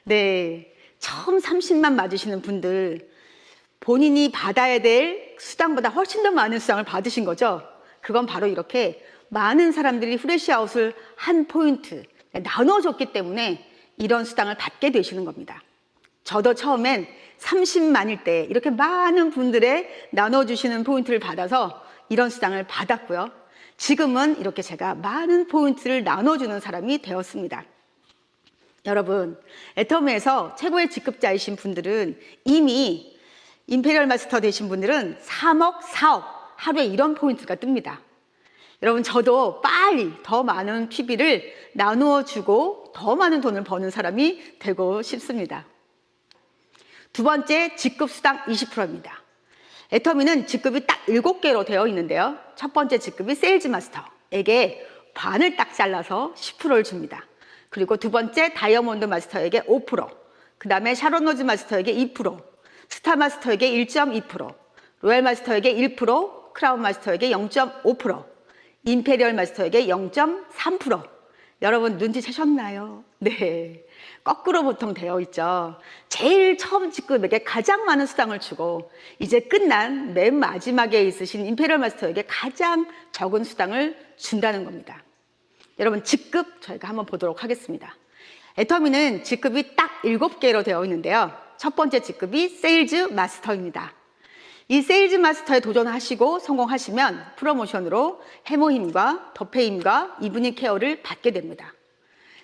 네, 처음 30만 맞으시는 분들, 본인이 받아야 될 수당보다 훨씬 더 많은 수당을 받으신 거죠. 그건 바로 이렇게 많은 사람들이 프레시아웃을 한 포인트 나눠줬기 때문에 이런 수당을 받게 되시는 겁니다. 저도 처음엔 30만일 때 이렇게 많은 분들의 나눠주시는 포인트를 받아서 이런 수당을 받았고요. 지금은 이렇게 제가 많은 포인트를 나눠주는 사람이 되었습니다. 여러분, 애터미에서 최고의 직급자이신 분들은 이미 임페리얼 마스터 되신 분들은 3억, 4억 하루에 이런 포인트가 뜹니다. 여러분, 저도 빨리 더 많은 PB를 나누어 주고 더 많은 돈을 버는 사람이 되고 싶습니다. 두 번째, 직급 수당 20%입니다. 애터미는 직급이 딱 7개로 되어 있는데요. 첫 번째 직급이 세일즈 마스터에게 반을 딱 잘라서 10%를 줍니다. 그리고 두 번째 다이아몬드 마스터에게 5%, 그 다음에 샤론 로즈 마스터에게 2%, 스타 마스터에게 1.2%, 로얄 마스터에게 1%, 크라운 마스터에게 0.5%, 임페리얼 마스터에게 0.3%. 여러분 눈치채셨나요? 네, 거꾸로 보통 되어 있죠. 제일 처음 직급에게 가장 많은 수당을 주고 이제 끝난 맨 마지막에 있으신 임페리얼 마스터에게 가장 적은 수당을 준다는 겁니다. 여러분, 직급 저희가 한번 보도록 하겠습니다. 애터미는 직급이 딱 7개로 되어 있는데요. 첫 번째 직급이 세일즈 마스터입니다. 이 세일즈 마스터에 도전하시고 성공하시면 프로모션으로 해모힘과 더페힘과 이브닝 케어를 받게 됩니다.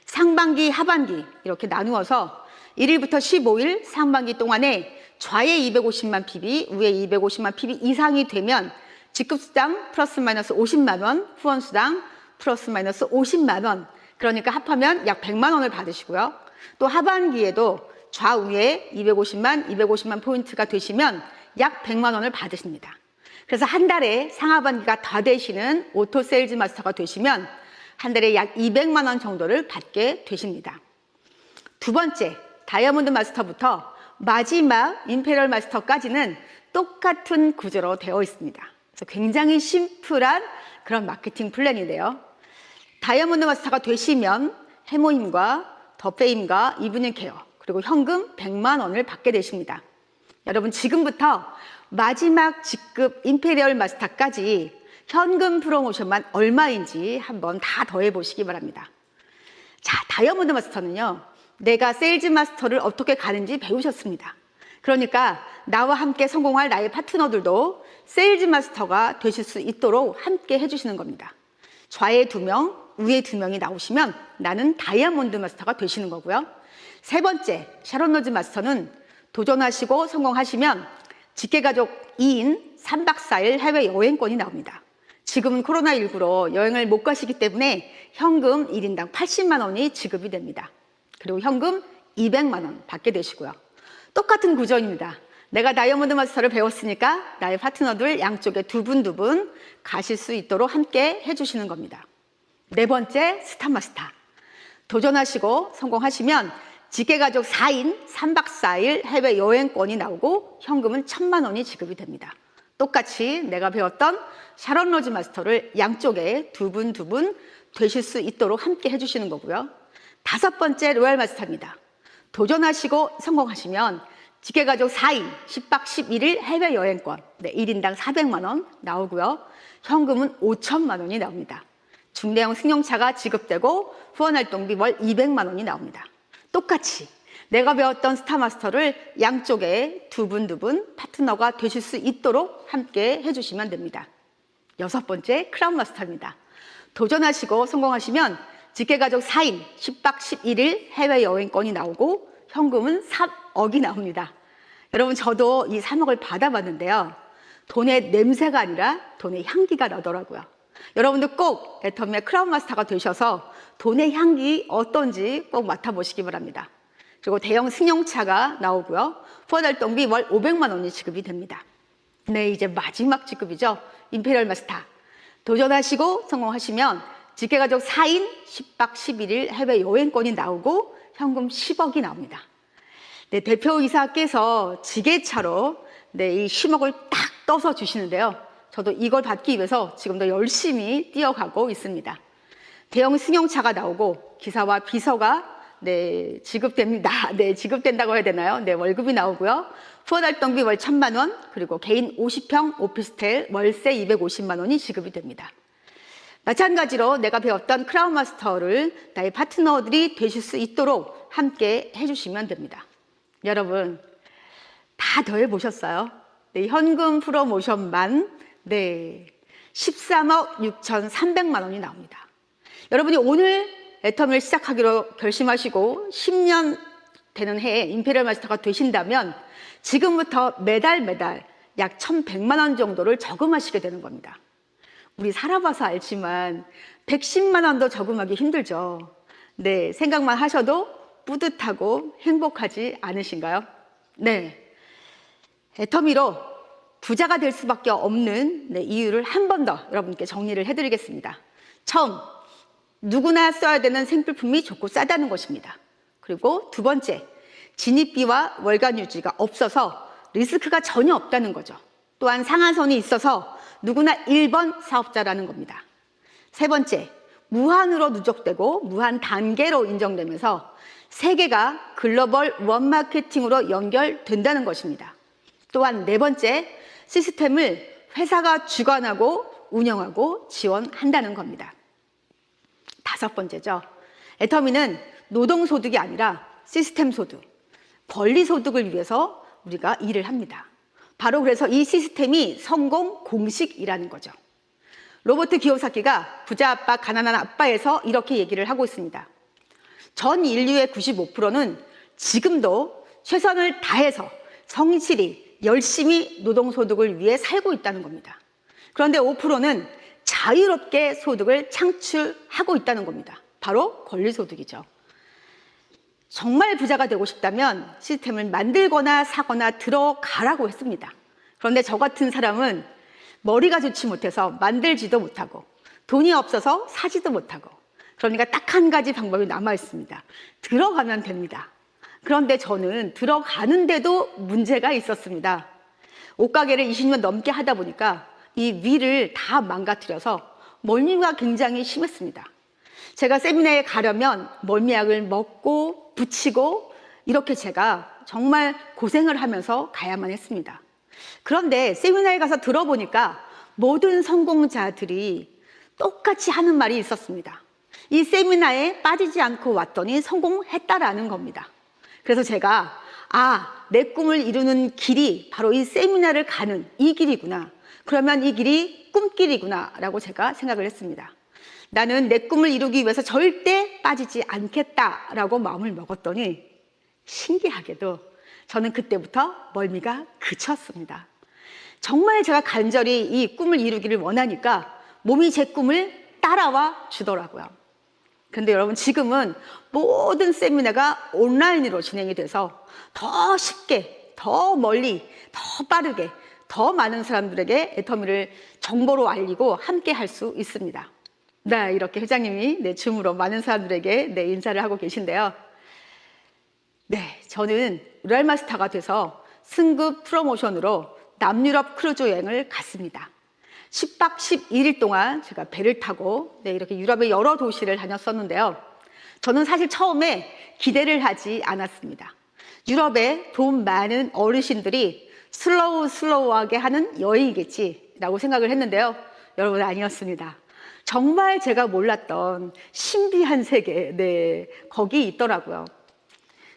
상반기, 하반기 이렇게 나누어서 1일부터 15일 상반기 동안에 좌에 250만 PB, 우에 250만 PB 이상이 되면 직급수당 플러스 마이너스 50만 원, 후원수당 플러스 마이너스 50만 원, 그러니까 합하면 약 100만 원을 받으시고요. 또 하반기에도 좌우에 250만 포인트가 되시면 약 100만 원을 받으십니다. 그래서 한 달에 상하반기가 다 되시는 오토 세일즈 마스터가 되시면 한 달에 약 200만 원 정도를 받게 되십니다. 두 번째, 다이아몬드 마스터부터 마지막 임페리얼 마스터까지는 똑같은 구조로 되어 있습니다. 그래서 굉장히 심플한 그런 마케팅 플랜인데요. 다이아몬드 마스터가 되시면 해모힘과 더페임과 이브닝 케어 그리고 현금 100만 원을 받게 되십니다. 여러분, 지금부터 마지막 직급 임페리얼 마스터까지 현금 프로모션만 얼마인지 한번 다 더해 보시기 바랍니다. 자, 다이아몬드 마스터는요, 내가 세일즈 마스터를 어떻게 가는지 배우셨습니다. 그러니까 나와 함께 성공할 나의 파트너들도 세일즈 마스터가 되실 수 있도록 함께 해주시는 겁니다. 좌에 2명, 우에 2명이 나오시면 나는 다이아몬드 마스터가 되시는 거고요. 세 번째, 샤론 로즈 마스터는 도전하시고 성공하시면 직계가족 2인 3박 4일 해외 여행권이 나옵니다. 지금은 코로나19로 여행을 못 가시기 때문에 현금 1인당 80만 원이 지급이 됩니다. 그리고 현금 200만 원 받게 되시고요. 똑같은 구조입니다. 내가 다이아몬드 마스터를 배웠으니까 나의 파트너들 양쪽에 두 분 가실 수 있도록 함께 해주시는 겁니다. 네 번째, 스타 마스터. 도전하시고 성공하시면 직계가족 4인 3박 4일 해외 여행권이 나오고 현금은 1,000만 원이 지급이 됩니다. 똑같이 내가 배웠던 샤론 로즈 마스터를 양쪽에 두 분 되실 수 있도록 함께 해주시는 거고요. 다섯 번째, 로얄 마스터입니다. 도전하시고 성공하시면 직계가족 4인 10박 11일 해외여행권 1인당 400만 원 나오고요. 현금은 5천만 원이 나옵니다. 중대형 승용차가 지급되고 후원활동비 월 200만 원이 나옵니다. 똑같이 내가 배웠던 스타마스터를 양쪽에 두 분 파트너가 되실 수 있도록 함께 해주시면 됩니다. 여섯 번째, 크라운 마스터입니다. 도전하시고 성공하시면 직계가족 4인 10박 11일 해외여행권이 나오고 현금은 3억이 나옵니다. 여러분, 저도 이 3억을 받아봤는데요. 돈의 냄새가 아니라 돈의 향기가 나더라고요. 여러분도 꼭 애터미의 크라운 마스터가 되셔서 돈의 향기 어떤지 꼭 맡아보시기 바랍니다. 그리고 대형 승용차가 나오고요. 후원활동비 월 500만 원이 지급이 됩니다. 네, 이제 마지막 직급이죠. 임페리얼 마스터. 도전하시고 성공하시면 직계가족 4인 10박 11일 해외여행권이 나오고 현금 10억이 나옵니다. 네, 대표이사께서 지게차로 이 10억을 딱 떠서 주시는데요. 저도 이걸 받기 위해서 지금도 열심히 뛰어가고 있습니다. 대형 승용차가 나오고 기사와 비서가 지급됩니다. 지급된다고 해야 되나요? 월급이 나오고요. 후원활동비 월 1,000만 원, 그리고 개인 50평 오피스텔 월세 250만 원이 지급이 됩니다. 마찬가지로 내가 배웠던 크라운 마스터를 나의 파트너들이 되실 수 있도록 함께 해주시면 됩니다. 여러분, 다 더해보셨어요? 현금 프로모션만 13억 6,300만 원이 나옵니다. 여러분이 오늘 애터미를 시작하기로 결심하시고 10년 되는 해에 임페리얼 마스터가 되신다면 지금부터 매달 약 1,100만 원 정도를 저금하시게 되는 겁니다. 우리 살아봐서 알지만 110만 원도 저금하기 힘들죠. 생각만 하셔도 뿌듯하고 행복하지 않으신가요? 애터미로 부자가 될 수밖에 없는 이유를 한 번 더 여러분께 정리를 해드리겠습니다. 처음, 누구나 써야 되는 생필품이 좋고 싸다는 것입니다. 그리고 두 번째, 진입비와 월간 유지가 없어서 리스크가 전혀 없다는 거죠. 또한 상한선이 있어서 누구나 1번 사업자라는 겁니다. 세 번째, 무한으로 누적되고 무한 단계로 인정되면서 세계가 글로벌 원마케팅으로 연결된다는 것입니다. 또한 네 번째, 시스템을 회사가 주관하고 운영하고 지원한다는 겁니다. 다섯 번째죠. 애터미는 노동소득이 아니라 시스템 소득, 권리 소득을 위해서 우리가 일을 합니다. 바로 그래서 이 시스템이 성공 공식이라는 거죠. 로버트 기요사키가 부자 아빠, 가난한 아빠에서 이렇게 얘기를 하고 있습니다. 전 인류의 95%는 지금도 최선을 다해서 성실히 열심히 노동소득을 위해 살고 있다는 겁니다. 그런데 5%는 자유롭게 소득을 창출하고 있다는 겁니다. 바로 권리소득이죠. 정말 부자가 되고 싶다면 시스템을 만들거나 사거나 들어가라고 했습니다. 그런데 저 같은 사람은 머리가 좋지 못해서 만들지도 못하고 돈이 없어서 사지도 못하고, 그러니까 딱 한 가지 방법이 남아 있습니다. 들어가면 됩니다. 그런데 저는 들어가는데도 문제가 있었습니다. 옷가게를 20년 넘게 하다 보니까 이 위를 다 망가뜨려서 멀미가 굉장히 심했습니다. 제가 세미나에 가려면 멀미약을 먹고 붙이고 이렇게 제가 정말 고생을 하면서 가야만 했습니다. 그런데 세미나에 가서 들어보니까 모든 성공자들이 똑같이 하는 말이 있었습니다. 이 세미나에 빠지지 않고 왔더니 성공했다라는 겁니다. 그래서 제가 내 꿈을 이루는 길이 바로 이 세미나를 가는 이 길이구나. 그러면 이 길이 꿈길이구나 라고 제가 생각을 했습니다. 나는 내 꿈을 이루기 위해서 절대 빠지지 않겠다라고 마음을 먹었더니 신기하게도 저는 그때부터 멀미가 그쳤습니다. 정말 제가 간절히 이 꿈을 이루기를 원하니까 몸이 제 꿈을 따라와 주더라고요. 그런데 여러분, 지금은 모든 세미나가 온라인으로 진행이 돼서 더 쉽게, 더 멀리, 더 빠르게, 더 많은 사람들에게 애터미를 정보로 알리고 함께 할 수 있습니다. 네, 이렇게 회장님이 줌으로 많은 사람들에게 인사를 하고 계신데요. 네, 저는 랄마스타가 돼서 승급 프로모션으로 남유럽 크루즈 여행을 갔습니다. 10박 11일 동안 제가 배를 타고 이렇게 유럽의 여러 도시를 다녔었는데요. 저는 사실 처음에 기대를 하지 않았습니다. 유럽에 돈 많은 어르신들이 슬로우하게 하는 여행이겠지라고 생각을 했는데요. 여러분, 아니었습니다. 정말 제가 몰랐던 신비한 세계, 거기 있더라고요.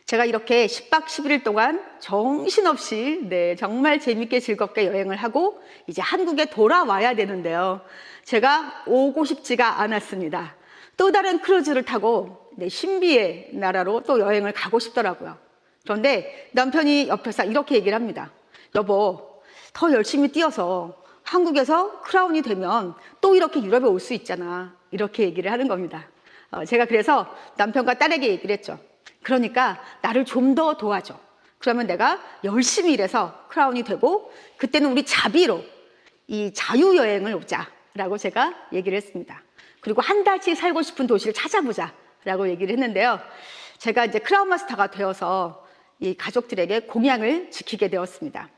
제가 이렇게 10박 11일 동안 정신없이 정말 재밌게 즐겁게 여행을 하고 이제 한국에 돌아와야 되는데요. 제가 오고 싶지가 않았습니다. 또 다른 크루즈를 타고 신비의 나라로 또 여행을 가고 싶더라고요. 그런데 남편이 옆에서 이렇게 얘기를 합니다. 여보, 더 열심히 뛰어서 한국에서 크라운이 되면 또 이렇게 유럽에 올 수 있잖아. 이렇게 얘기를 하는 겁니다. 제가 그래서 남편과 딸에게 얘기를 했죠. 그러니까 나를 좀 더 도와줘. 그러면 내가 열심히 일해서 크라운이 되고 그때는 우리 자비로 이 자유여행을 오자라고 제가 얘기를 했습니다. 그리고 한 달씩 살고 싶은 도시를 찾아보자라고 얘기를 했는데요. 제가 이제 크라운 마스터가 되어서 이 가족들에게 공약을 지키게 되었습니다.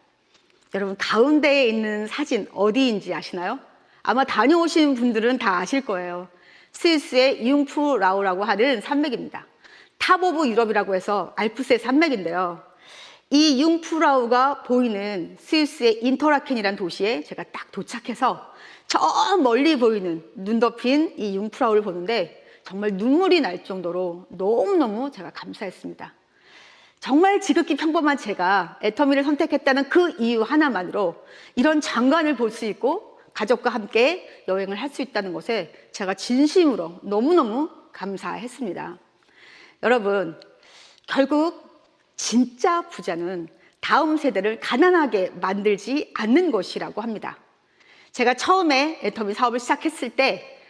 여러분, 가운데에 있는 사진 어디인지 아시나요? 아마 다녀오신 분들은 다 아실 거예요. 스위스의 융프라우라고 하는 산맥입니다. 탑 오브 유럽이라고 해서 알프스의 산맥인데요. 이 융프라우가 보이는 스위스의 인터라켄이라는 도시에 제가 딱 도착해서 저 멀리 보이는 눈 덮인 이 융프라우를 보는데 정말 눈물이 날 정도로 너무너무 제가 감사했습니다. 정말 지극히 평범한 제가 애터미를 선택했다는 그 이유 하나만으로 이런 장관을 볼 수 있고 가족과 함께 여행을 할 수 있다는 것에 제가 진심으로 너무너무 감사했습니다. 여러분, 결국 진짜 부자는 다음 세대를 가난하게 만들지 않는 것이라고 합니다. 제가 처음에 애터미 사업을 시작했을 때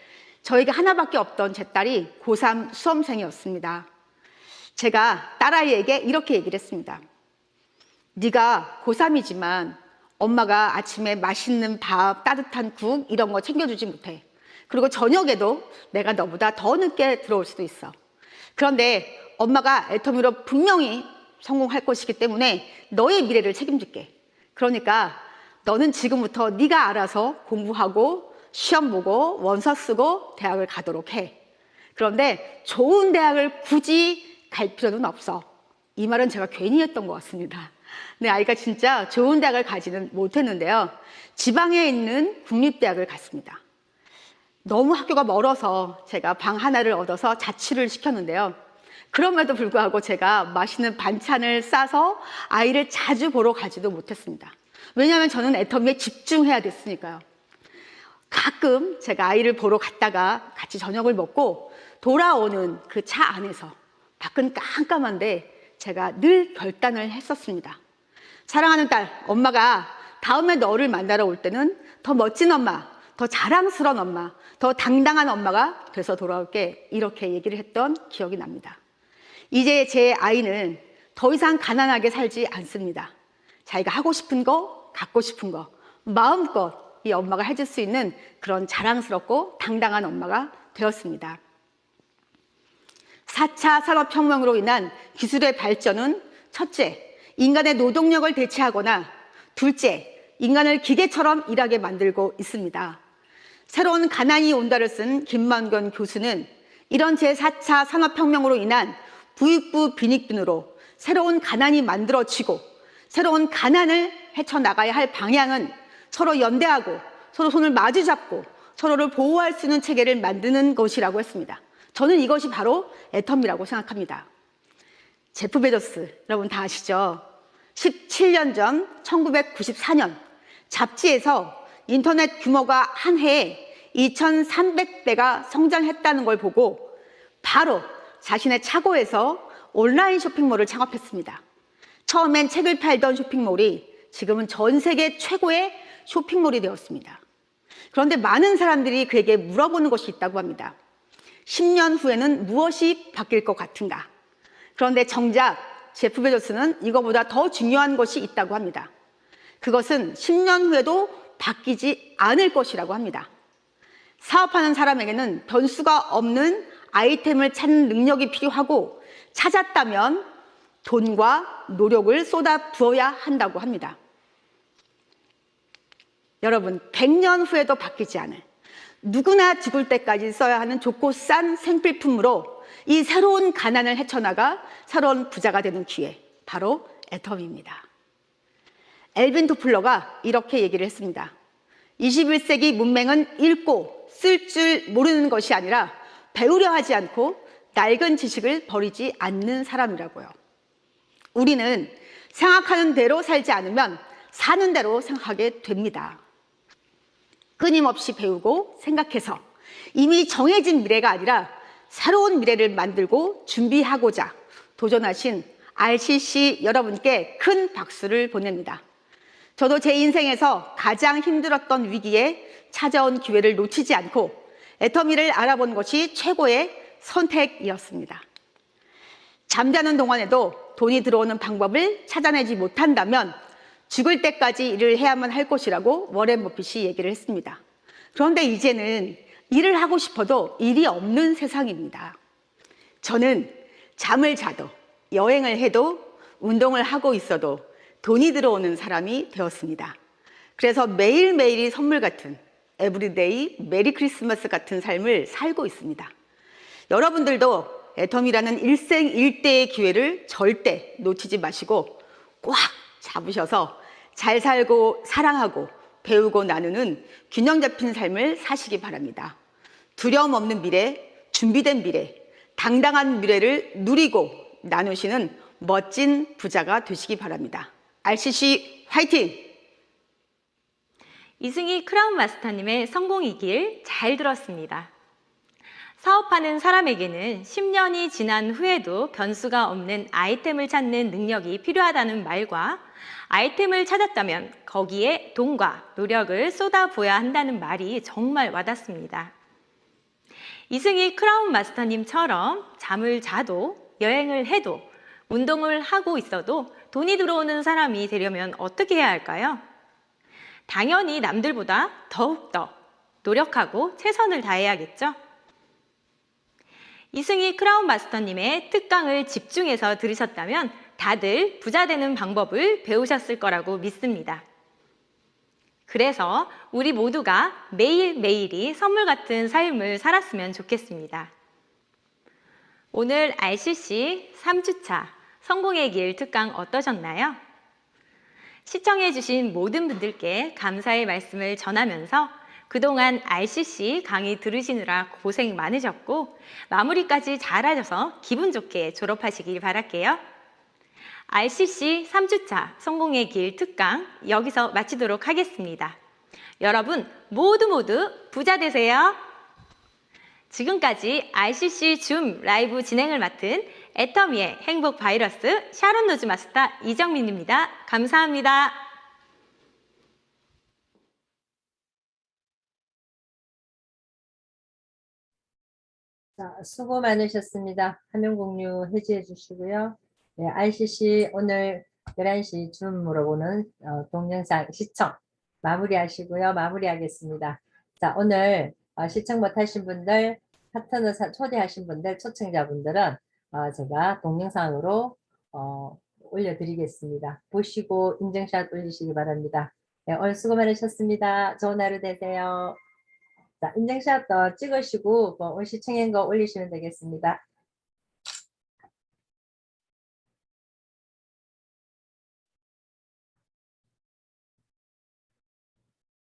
저에게 하나밖에 없던 제 딸이 고3 수험생이었습니다. 제가 딸아이에게 이렇게 얘기를 했습니다. 네가 고3이지만 엄마가 아침에 맛있는 밥, 따뜻한 국 이런 거 챙겨주지 못해. 그리고 저녁에도 내가 너보다 더 늦게 들어올 수도 있어. 그런데 엄마가 애터미로 분명히 성공할 것이기 때문에 너의 미래를 책임질게. 그러니까 너는 지금부터 네가 알아서 공부하고 시험 보고 원서 쓰고 대학을 가도록 해. 그런데 좋은 대학을 굳이 갈 필요는 없어. 이 말은 제가 괜히 했던 것 같습니다. 내 아이가 진짜 좋은 대학을 가지는 못했는데요. 지방에 있는 국립대학을 갔습니다. 너무 학교가 멀어서 제가 방 하나를 얻어서 자취를 시켰는데요. 그럼에도 불구하고 제가 맛있는 반찬을 싸서 아이를 자주 보러 가지도 못했습니다. 왜냐하면 저는 애터미에 집중해야 됐으니까요. 가끔 제가 아이를 보러 갔다가 같이 저녁을 먹고 돌아오는 그 차 안에서 밖은 깜깜한데 제가 늘 결단을 했었습니다. 사랑하는 딸, 엄마가 다음에 너를 만나러 올 때는 더 멋진 엄마, 더 자랑스러운 엄마, 더 당당한 엄마가 돼서 돌아올게. 이렇게 얘기를 했던 기억이 납니다. 이제 제 아이는 더 이상 가난하게 살지 않습니다. 자기가 하고 싶은 거, 갖고 싶은 거 마음껏 이 엄마가 해줄 수 있는 그런 자랑스럽고 당당한 엄마가 되었습니다. 4차 산업혁명으로 인한 기술의 발전은 첫째, 인간의 노동력을 대체하거나 둘째, 인간을 기계처럼 일하게 만들고 있습니다. 새로운 가난이 온다를 쓴 김만권 교수는 이런 제4차 산업혁명으로 인한 부익부 빈익빈으로 새로운 가난이 만들어지고 새로운 가난을 헤쳐나가야 할 방향은 서로 연대하고 서로 손을 마주 잡고 서로를 보호할 수 있는 체계를 만드는 것이라고 했습니다. 저는 이것이 바로 애터미라고 생각합니다. 제프 베조스, 여러분 다 아시죠? 17년 전 1994년 잡지에서 인터넷 규모가 한 해에 2,300배가 성장했다는 걸 보고 바로 자신의 차고에서 온라인 쇼핑몰을 창업했습니다. 처음엔 책을 팔던 쇼핑몰이 지금은 전 세계 최고의 쇼핑몰이 되었습니다. 그런데 많은 사람들이 그에게 물어보는 것이 있다고 합니다. 10년 후에는 무엇이 바뀔 것 같은가? 그런데 정작 제프 베조스는 이거보다 더 중요한 것이 있다고 합니다. 그것은 10년 후에도 바뀌지 않을 것이라고 합니다. 사업하는 사람에게는 변수가 없는 아이템을 찾는 능력이 필요하고, 찾았다면 돈과 노력을 쏟아 부어야 한다고 합니다. 여러분, 100년 후에도 바뀌지 않을, 누구나 죽을 때까지 써야 하는 좋고 싼 생필품으로 이 새로운 가난을 헤쳐나가 새로운 부자가 되는 기회, 바로 애텀입니다. 엘빈 토플러가 이렇게 얘기를 했습니다. 21세기 문맹은 읽고 쓸 줄 모르는 것이 아니라 배우려 하지 않고 낡은 지식을 버리지 않는 사람이라고요. 우리는 생각하는 대로 살지 않으면 사는 대로 생각하게 됩니다. 끊임없이 배우고 생각해서 이미 정해진 미래가 아니라 새로운 미래를 만들고 준비하고자 도전하신 RCC 여러분께 큰 박수를 보냅니다. 저도 제 인생에서 가장 힘들었던 위기에 찾아온 기회를 놓치지 않고 애터미를 알아본 것이 최고의 선택이었습니다. 잠자는 동안에도 돈이 들어오는 방법을 찾아내지 못한다면 죽을 때까지 일을 해야만 할 것이라고 워렌 버핏이 얘기를 했습니다. 그런데 이제는 일을 하고 싶어도 일이 없는 세상입니다. 저는 잠을 자도, 여행을 해도, 운동을 하고 있어도 돈이 들어오는 사람이 되었습니다. 그래서 매일매일이 선물 같은 에브리데이 메리 크리스마스 같은 삶을 살고 있습니다. 여러분들도 애텀이라는 일생일대의 기회를 절대 놓치지 마시고 꽉 잡으셔서 잘 살고 사랑하고 배우고 나누는 균형 잡힌 삶을 사시기 바랍니다. 두려움 없는 미래, 준비된 미래, 당당한 미래를 누리고 나누시는 멋진 부자가 되시기 바랍니다. RCC 화이팅! 이승희 크라운 마스터님의 성공의 길 잘 들었습니다. 사업하는 사람에게는 10년이 지난 후에도 변수가 없는 아이템을 찾는 능력이 필요하다는 말과 아이템을 찾았다면 거기에 돈과 노력을 쏟아부어야 한다는 말이 정말 와닿습니다. 이승희 크라운 마스터님처럼 잠을 자도 여행을 해도 운동을 하고 있어도 돈이 들어오는 사람이 되려면 어떻게 해야 할까요? 당연히 남들보다 더욱더 노력하고 최선을 다해야겠죠? 이승희 크라운 마스터님의 특강을 집중해서 들으셨다면 다들 부자 되는 방법을 배우셨을 거라고 믿습니다. 그래서 우리 모두가 매일매일이 선물 같은 삶을 살았으면 좋겠습니다. 오늘 RCC 3주차 성공의 길 특강 어떠셨나요? 시청해주신 모든 분들께 감사의 말씀을 전하면서 그동안 RCC 강의 들으시느라 고생 많으셨고 마무리까지 잘하셔서 기분 좋게 졸업하시길 바랄게요. RCC 3주차 성공의 길 특강 여기서 마치도록 하겠습니다. 여러분 모두 부자 되세요. 지금까지 RCC 줌 라이브 진행을 맡은 애터미의 행복 바이러스 샤론 노즈 마스터 이정민입니다. 감사합니다. 자, 수고 많으셨습니다. 화면 공유 해제해 주시고요. 네, RCC 오늘 11시 줌으로 보는 동영상 시청 마무리하시고요. 마무리하겠습니다. 자, 오늘 시청 못하신 분들, 파트너 초대하신 분들, 초청자분들은 제가 동영상으로 올려드리겠습니다. 보시고 인증샷 올리시기 바랍니다. 네, 오늘 수고 많으셨습니다. 좋은 하루 되세요. 자, 인증샷 찍으시고 오늘 시청한 거 올리시면 되겠습니다.